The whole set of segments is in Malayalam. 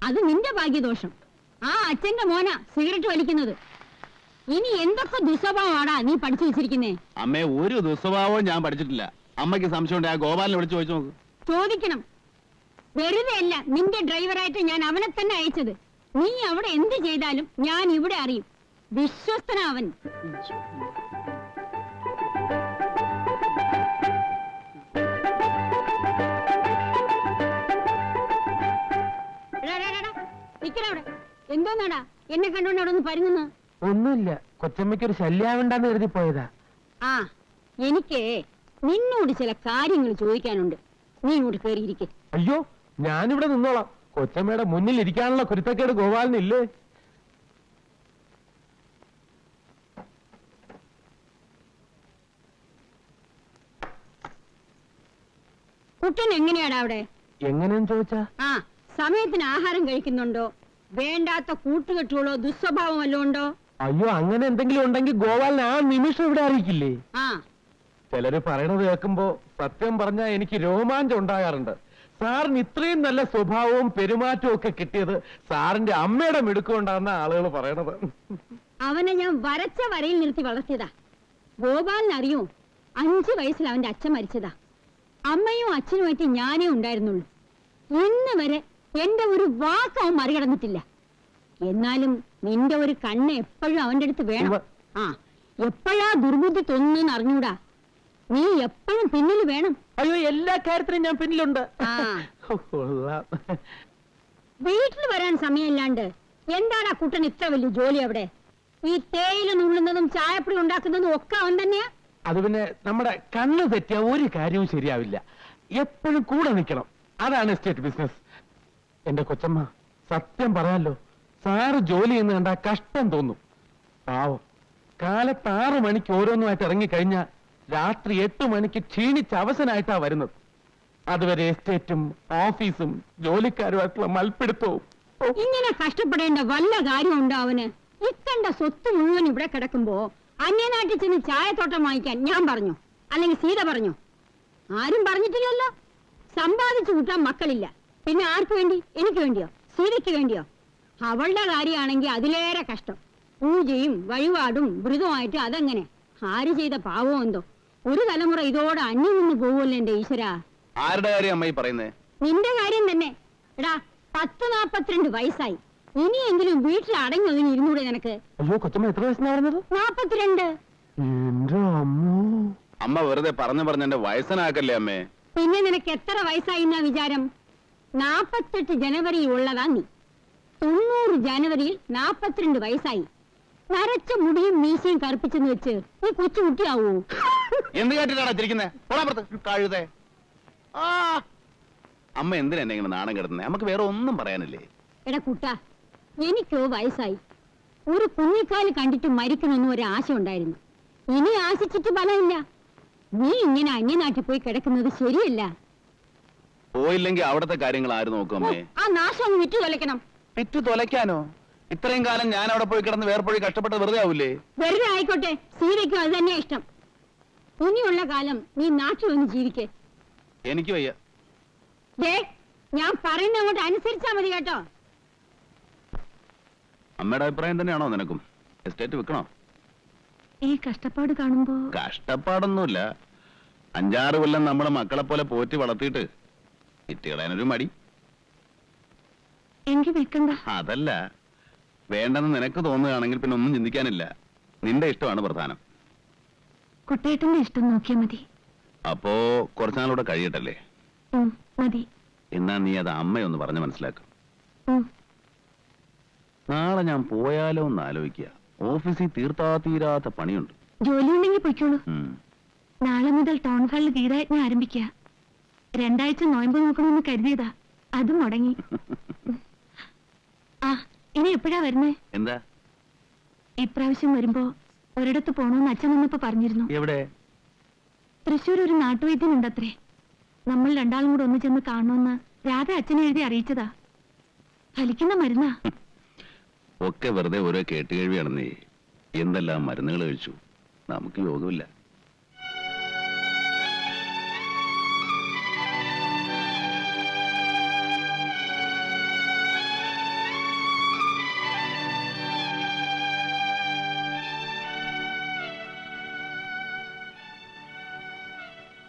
അത് നിന്റെ ഭാഗ്യദോഷം. ആ അച്ഛന്റെ മോനാ സിഗരറ്റ് വലിക്കുന്നത്. ഇനി എന്തൊക്കെ ദുസ്വഭാവമാടാ നീ പഠിച്ചു വെച്ചിരിക്കുന്നേ? അമ്മേ, ഒരു ദുസ്വഭാവവും ഞാൻ പഠിച്ചിട്ടില്ല. അമ്മയ്ക്ക് സംശയമുണ്ട്, ആ ഗോപാലിനെ വിളിച്ച് ചോദിച്ചു നോക്ക്. ചോദിക്കണം. വെറുതെ അല്ല നിന്റെ ഡ്രൈവറായിട്ട് ഞാൻ അവനെ തന്നെ അയച്ചത്. നീ അവിടെ എന്ത് ചെയ്താലും ഞാൻ ഇവിടെ അറിയും. വിശ്വസ്തനാ അവൻ. എന്തോന്നാടാ എന്നെ കണ്ടോണ്ട് അവിടെ ഒന്ന് പരുങ്ങുന്നു? ഒന്നുമില്ല, കൊച്ചമ്മയ്ക്കൊരു ശല്യാവണ്ടെന്ന് കരുതി പോയതാ. ആ, എനിക്ക് നിന്നോട് ചില കാര്യങ്ങൾ ചോദിക്കാനുണ്ട്. നീ ഇങ്ങോട്ട് കയറിയിരിക്കെ. അയ്യോ, ഞാനിവിടെ നിന്നോളാം. കൊച്ചമ്മയുടെ മുന്നിൽ ഇരിക്കാനുള്ള കുരുത്തക്കേട് ഗോപാലിനില്ലേ? കുട്ടൻ എങ്ങനെയാടാ അവിടെ? എങ്ങനെയെന്ന് ചോദിച്ചാ? ആ, സമയത്തിന് ആഹാരം കഴിക്കുന്നുണ്ടോ? വേണ്ടാത്ത കൂട്ടുകെട്ടുകളോ ദുസ്വഭാവം വല്ലതും ഉണ്ടോ? അയ്യോ, അങ്ങനെ എന്തെങ്കിലും ഉണ്ടെങ്കിൽ ഗോപാലിനെ ആ നിമിഷം ഇവിടെ അറിയിക്കില്ലേ? ആ, ചിലര് പറയണത് കേൾക്കുമ്പോ സത്യം പറഞ്ഞാൽ എനിക്ക് രോമാഞ്ചം ഉണ്ടാകാറുണ്ട്. സാറിന് ഇത്രയും നല്ല സ്വഭാവവും പെരുമാറ്റവും ഒക്കെ കിട്ടിയത് സാറിന്റെ അമ്മയുടെ മിടുക്കൊണ്ടാണെന്ന ആളുകൾ പറയണത്. അവനെ ഞാൻ വരച്ച വരയിൽ നിർത്തി വളർത്തിയതാ. ഗോപാലിനറിയോ, 5 വയസ്സിൽ അവന്റെ അച്ഛൻ മരിച്ചതാ. അമ്മയും അച്ഛനുമായിട്ട് ഞാനേ ഉണ്ടായിരുന്നുള്ളൂ. ഇന്ന് വരെ എന്റെ ഒരു വാക്ക് അവൻ മറികടന്നിട്ടില്ല. എന്നാലും നിന്റെ ഒരു കണ്ണ് എപ്പോഴും അവന്റെ അടുത്ത് വേണം. ആ, എപ്പോഴാ ദുർബുദ്ധി തോന്നുന്നെന്ന് അറിഞ്ഞൂടാ. നീ എപ്പോഴും പിന്നിൽ വേണം. അയ്യോ, എല്ലാ കാര്യത്തിനും ഞാൻ പിന്നിലുണ്ട്. വീട്ടിൽ വരാൻ സമയമില്ലാണ്ട് എന്താണ് ആ കുട്ടൻ ഇത്ര വലിയ ജോലി അവിടെ? ഈ തേയില നുള്ളുന്നതും ചായപ്പൊടി ഉണ്ടാക്കുന്നതും ഒക്കെ അവൻ തന്നെയാ. അത് പിന്നെ നമ്മുടെ കണ്ണ് തെറ്റിയ ഒരു കാര്യവും ശരിയാവില്ല. എപ്പോഴും കൂടെ നിൽക്കണം. അതാണ് എസ്റ്റേറ്റ് ബിസിനസ്. എന്റെ കൊച്ചമ്മ, സത്യം പറയാലോ, സാറ് ജോലി ചെയ്യുന്ന കണ്ടാ കഷ്ടം തോന്നും. പാവം, കാലത്ത് 6 മണിക്ക് ഓരോന്നുമായിട്ട് ഇറങ്ങിക്കഴിഞ്ഞാൽ രാത്രി 8 മണിക്ക് ക്ഷീണിച്ച് അവസനായിട്ടാ വരുന്നത്. അതുവരെ എസ്റ്റേറ്റും ഓഫീസും ജോലിക്കാരുമായിട്ടുള്ള മൽപ്പിടുത്തവും. ഇങ്ങനെ കഷ്ടപ്പെടേണ്ട വല്ല കാര്യമുണ്ടോ അവന്? ഇക്കണ്ട സ്വത്ത് മുഴുവൻ ഇവിടെ കിടക്കുമ്പോ അന്യനാട്ടിൽ ചെന്ന് ചായത്തോട്ടം വാങ്ങിക്കാൻ ഞാൻ പറഞ്ഞു, അല്ലെങ്കിൽ സീത പറഞ്ഞു? ആരും പറഞ്ഞിട്ടില്ലല്ലോ. സമ്പാദിച്ചു കൂട്ടാൻ മക്കളില്ല. പിന്നെ ആർക്ക് വേണ്ടി? എനിക്ക് വേണ്ടിയോ? സീതയ്ക്ക് വേണ്ടിയോ? അവളുടെ കാര്യമാണെങ്കിൽ അതിലേറെ കഷ്ടം. പൂജയും വഴിപാടും വ്രതമായിട്ട് അതെങ്ങനെ? ആര് ചെയ്ത പാവോ എന്തോ. ഒരു തലമുറ ഇതോടെ അന്യം നിന്ന് പോകുമല്ലോ എന്റെ ഈശ്വര. ആരുടെ കാര്യം അമ്മ പറയുന്നേ? നിന്റെ കാര്യം തന്നെ. എടാ, 10-42 വയസ്സായി. ഇനിയെങ്കിലും വീട്ടിൽ അടങ്ങി ഒതുങ്ങി ഇരുന്നൂടെ നിനക്ക്? അയ്യോ, കൊച്ചമ്മ എത്ര വയസ്സാണ് പറഞ്ഞത്? 42. എന്റെ അമ്മോ. അമ്മ വെറുതെ പറഞ്ഞു എന്റെ വയസ്സനാക്കല്ലേ അമ്മേ. പിന്നെ നിനക്ക് എത്ര വയസ്സായി എന്നാ വിചാരം? 48 ജനുവരിയിൽ ഉള്ളതാ നീ. 90 ജനുവരിയിൽ 42 വയസ്സായി. നരച്ച മുടിയും മീശയും കറുപ്പിച്ചെന്ന് വെച്ച് നീ കൊച്ചു കുട്ടിയാവൂ? എന്ത് കേട്ടിട്ടാണ് ചിരിക്കുന്നേ? അമ്മ എന്തിനാ എന്നെ ഇങ്ങനെ നാണം കിടന്നേ? നമുക്ക് വേറെ ഒന്നും പറയാനില്ലേ? എടാ കുട്ട, എനിക്കോ വയസ്സായി. ഒരു കുഞ്ഞിക്കാല് കണ്ടിട്ട് മരിക്കണമെന്ന് ഒരു ആശ ഉണ്ടായിരുന്നു. ഇനി ആശിച്ചിട്ട് ഫലമില്ല. നീ ഇങ്ങനെ അന്യനാട്ടിൽ പോയി കിടക്കുന്നത് ശരിയല്ല. പോയില്ലെങ്കിൽ അവിടത്തെ കാര്യങ്ങൾ ആര് നോക്കും അമ്മേ? ആ നാശം ഒന്ന് വിറ്റു തൊലയ്ക്കണം. വിറ്റു തൊലയ്ക്കാനോ? ഇത്രയും കാലം ഞാൻ അവിടെ പോയി കിടന്ന് വേറെ പോയി കഷ്ടപ്പെട്ടത് വെറുതെ ആവൂലേ? വെറുതെ ആയിക്കോട്ടെ, സീതയ്ക്കും അത് തന്നെയാ ഇഷ്ടം. ഇനിയുള്ള കാലം നീ നാട്ടിൽ ഒന്ന് ജീവിക്കേ. എനിക്ക് വയ്യ. ഞാൻ പറയുന്ന അങ്ങോട്ട് അനുസരിച്ചാ മതി കേട്ടോ. അമ്മയുടെ അഭിപ്രായം തന്നെയാണോ നിനക്കും? എസ്റ്റേറ്റ് വിൽക്കണോ? ഈ കഷ്ടപ്പാട് കാണുമ്പോ. കഷ്ടപ്പാടൊന്നുമില്ല. 5-6 കൊല്ലം നമ്മളെ മക്കളെ പോലെ പോറ്റി വളർത്തിയിട്ട് ഇട്ടികളാനൊരു മടി. എനിക്ക് വിൽക്കണ്ട. അതല്ല, വേണ്ടെന്ന് നിനക്ക് തോന്നുകയാണെങ്കിൽ പിന്നെ ഒന്നും ചിന്തിക്കാനില്ല. നിന്റെ ഇഷ്ടമാണ് പ്രധാനം. കുട്ടേട്ടന്റെ ഇഷ്ടം നോക്കിയാ മതി. അപ്പോ കുറച്ചുനാളൂടെ കഴിയട്ടല്ലേ? മതി. എന്നാ നീ അത് അമ്മയൊന്ന് പറഞ്ഞ് മനസ്സിലാക്കും. നാളെ ഞാൻ പോയാലോ എന്ന് ആലോചിക്കുക. ഓഫീസിൽ തീരാത്ത പണിയുണ്ട്. ജോലി ഉണ്ടെങ്കിൽ പൊയ്ക്കോളൂ. നാളെ മുതൽ ടൗൺ ഹാളിൽ ഗീതായജ്ഞ ആരംഭിക്കുക. 2 ആഴ്ച നോയമ്പ് നോക്കണമെന്ന് കരുതിയതാ, അതും മുടങ്ങി. ആ, ഇനി എപ്പോഴാ വരുന്നേ? എന്താ ഇപ്രാവശ്യം വരുമ്പോ ഒരിടത്ത് പോണോന്ന് അച്ഛൻ വന്നപ്പോ പറഞ്ഞിരുന്നു. എവിടെ? തൃശ്ശൂർ ഒരു നാട്ടുവൈദ്യനുണ്ടത്രേ. നമ്മൾ 2 ആളും കൂടെ ഒന്ന് ചെന്ന് കാണണമെന്ന് രാധ അച്ഛനെ എഴുതി അറിയിച്ചതാ. ഫലിക്കുന്ന മരുന്നാ. ഒക്കെ വെറുതെ ഓരോ കേട്ടുകേഴ്വിയാണെന്നേ. എന്തെല്ലാം മരുന്നുകൾ കഴിച്ചു. നമുക്ക് യോഗമില്ല.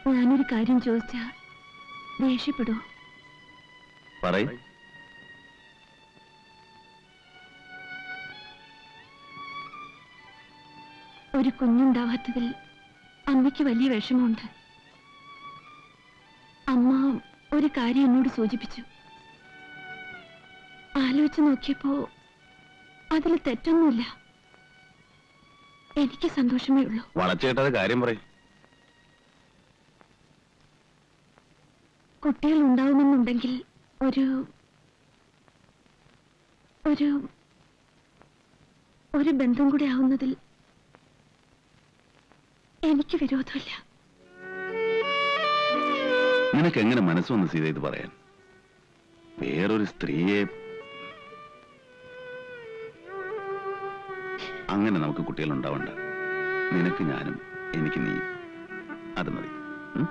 ഞാനൊരു കാര്യം ചോദിച്ചാ ദേഷ്യപ്പെടുവോ? പറയ്. ഒരു കുഞ്ഞുണ്ടാവാത്തതിൽ അമ്മയ്ക്ക് വലിയ വിഷമമുണ്ട്. അമ്മ ഒരു കാര്യം എന്നോട് സൂചിപ്പിച്ചു. ആലോചിച്ച് നോക്കിയപ്പോ അതിൽ തെറ്റൊന്നുമില്ല. എനിക്ക് സന്തോഷമേ ഉള്ളൂ. വളച്ചേട്ടത് കാര്യം പറയും. കുട്ടികൾ ഉണ്ടാവുമെന്നുണ്ടെങ്കിൽ ഒരു ഒരു ഒരു ബന്ധം കൂടി ആവുന്നതിൽ എനിക്ക് വിരോധമില്ല. നിനക്ക് എങ്ങനെ മനസ്സ് വന്ന് സീത ഇത് പറയാൻ? വേറൊരു സ്ത്രീയെ അങ്ങനെ നമുക്ക് കുട്ടികൾ ഉണ്ടാവണ്ട. നിനക്ക് ഞാനും എനിക്ക് നീ, അത് മതി. ഉം?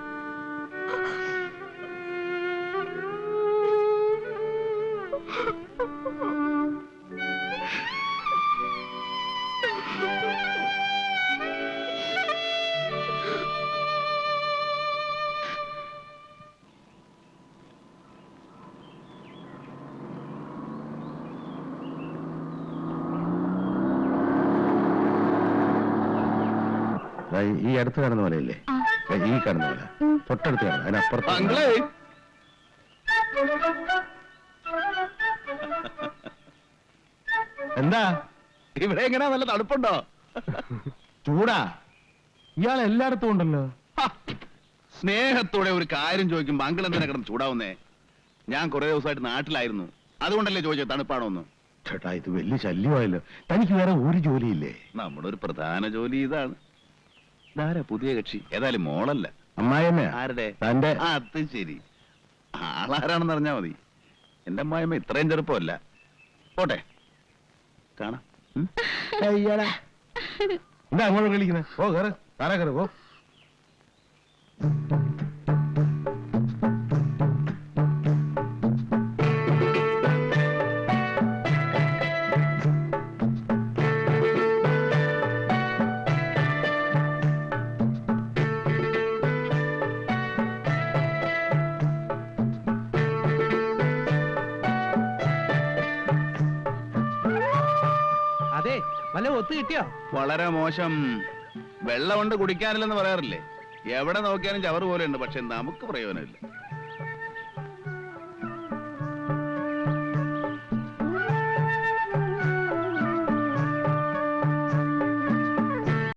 ഈ അടുത്ത് കാണുന്ന പോലെയല്ലേ? ഈ കാണുന്ന പോലെ തൊട്ടടുത്ത് കാണുന്ന അതിനപ്പുറത്ത്. അങ്കിളേ, എന്താ ഇവിടെ എങ്ങനെയാ? നല്ല തണുപ്പുണ്ടോ? ചൂടാ? ഇയാൾ എല്ലായിടത്തും ഉണ്ടല്ലോ. ഹ! സ്നേഹത്തോടെ ഒരു കാര്യം ചോദിക്കുമ്പോ അങ്കിൾ എന്തിനാ കിടന്ന് ചൂടാവുന്നേ? ഞാൻ കുറെ ദിവസമായിട്ട് നാട്ടിലായിരുന്നു, അതുകൊണ്ടല്ലേ ചോദിച്ചത് തണുപ്പാണോന്ന്. ചേട്ടാ, ഇത് വലിയ ശല്യമായല്ലോ. തനിക്ക് വേറെ ഒരു ജോലിയില്ലേ? നമ്മുടെ ഒരു പ്രധാന ജോലി ഇതാണ്. ഇതാരാ പുതിയ കക്ഷി? ഏതായാലും മോളല്ല. അമ്മായിയമ്മ ആരുടെ? തന്റെ. ആ, അത് ശരി. ആളാരാണെന്ന് അറിഞ്ഞാ മതി. എന്റെ അമ്മായിമ്മ ഇത്രയും ചെറുപ്പമല്ല. പോട്ടെ, കാണാം. ഉം? അയ്യടാ. എന്താ അങ്ങോട്ട് കളിക്കുന്നത്? ഓ കയറ്, താറ കയറ്, ഓ. അതെ, വല്ല ഒത്തു കിട്ടിയോ? വളരെ മോശം. വെള്ളം കൊണ്ട് കുടിക്കാനില്ലെന്ന് പറയാറില്ലേ? എവിടെ നോക്കിയാലും ചവറ് പോലെ ഉണ്ട്, പക്ഷെ നമുക്ക് പ്രയോജനമില്ല.